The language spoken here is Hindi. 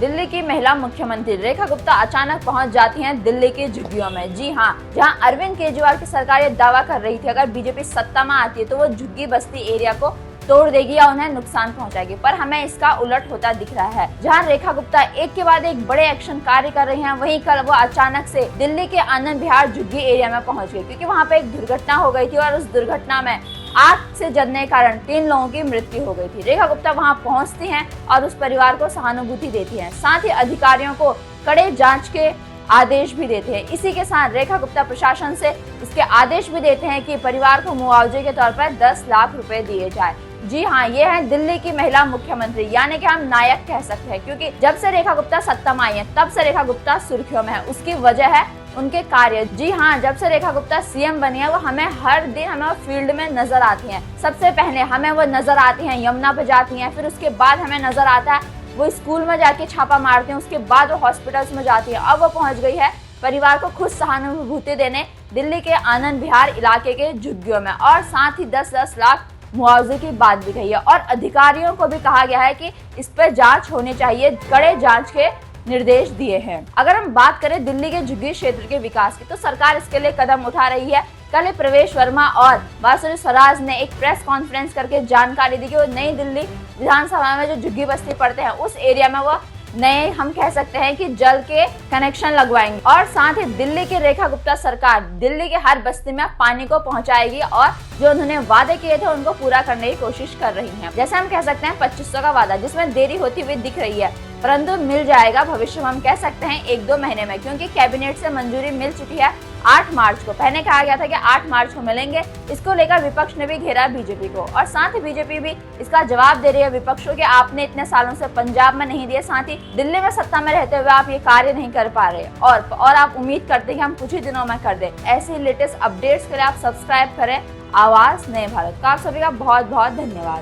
दिल्ली की महिला मुख्यमंत्री रेखा गुप्ता अचानक पहुंच जाती हैं दिल्ली की झुग्गियों में। जी हां, जहां अरविंद केजरीवाल की सरकार ये दावा कर रही थी अगर बीजेपी सत्ता में आती है तो वो झुग्गी बस्ती एरिया को तोड़ देगी या उन्हें नुकसान पहुंचाएगी, पर हमें इसका उलट होता दिख रहा है। जहां रेखा गुप्ता एक के बाद एक बड़े एक्शन कार्य कर रही हैं, वहीं कल वो अचानक से दिल्ली के आनंद विहार झुग्गी एरिया में पहुंच गई, क्योंकि वहां पे एक दुर्घटना हो गई थी और उस दुर्घटना में आग से जलने के कारण 3 लोगों की मृत्यु हो गई थी। रेखा गुप्ता वहां पहुंचती हैं और उस परिवार को सहानुभूति देती हैं, साथ ही अधिकारियों को कड़े जांच के आदेश भी देते हैं। इसी के साथ रेखा गुप्ता प्रशासन से इसके आदेश भी देते हैं कि परिवार को मुआवजे के तौर पर 10 लाख रुपए दिए जाए। जी हाँ, ये है दिल्ली की महिला मुख्यमंत्री, यानी कि हम नायक कह सकते हैं, क्योंकि जब से रेखा गुप्ता सत्ता में आई है तब से रेखा गुप्ता सुर्खियों में है। उसकी वजह है उनके कार्य। जी हाँ, जब से रेखा गुप्ता सीएम बनी है वो हमें हर दिन हमें फील्ड में नजर आती हैं। सबसे पहले हमें वो नजर आती हैं यमुना पे जाती हैं, फिर उसके बाद हमें नजर आता है वो स्कूल में जाके छापा मारते हैं, उसके बाद वो हॉस्पिटल्स में जाती है। अब वो पहुंच गई है परिवार को खुद सहानुभूति देने दिल्ली के आनंद विहार इलाके के झुग्गियों में, और साथ ही 10-10 लाख मुआवजे की बात भी कही है। और अधिकारियों को भी कहा गया है कि इस पर जांच होनी चाहिए, कड़े जांच के निर्देश दिए हैं। अगर हम बात करें दिल्ली के झुग्गी क्षेत्र के विकास की, तो सरकार इसके लिए कदम उठा रही है। कल प्रवेश वर्मा और बांसुरी स्वराज ने एक प्रेस कॉन्फ्रेंस करके जानकारी दी कि वो नई दिल्ली विधानसभा में जो झुग्गी बस्ती पड़ते हैं उस एरिया में वो नए हम कह सकते हैं कि जल के कनेक्शन लगवाएंगे, और साथ ही दिल्ली की रेखा गुप्ता सरकार दिल्ली के हर बस्ती में पानी को पहुंचाएगी और जो उन्होंने वादे किए थे उनको पूरा करने की कोशिश कर रही हैं। जैसे हम कह सकते हैं 2500 का वादा, जिसमें देरी होती हुई दिख रही है, परंतु मिल जाएगा भविष्य में, हम कह सकते हैं 1-2 महीने में, क्योंकि कैबिनेट से मंजूरी मिल चुकी है 8 मार्च को। पहले कहा गया था कि 8 मार्च को मिलेंगे। इसको लेकर विपक्ष ने भी घेरा बीजेपी को, और साथ ही बीजेपी भी इसका जवाब दे रही है विपक्षों के आपने इतने सालों से पंजाब में नहीं दिए, साथ ही दिल्ली में सत्ता में रहते हुए आप ये कार्य नहीं कर पा रहे, और आप उम्मीद करते हैं कि हम कुछ ही दिनों में कर दें। ऐसी लेटेस्ट अपडेट्स के लिए आप सब्सक्राइब करें आवाज नए भारत का। आप सभी का बहुत बहुत धन्यवाद।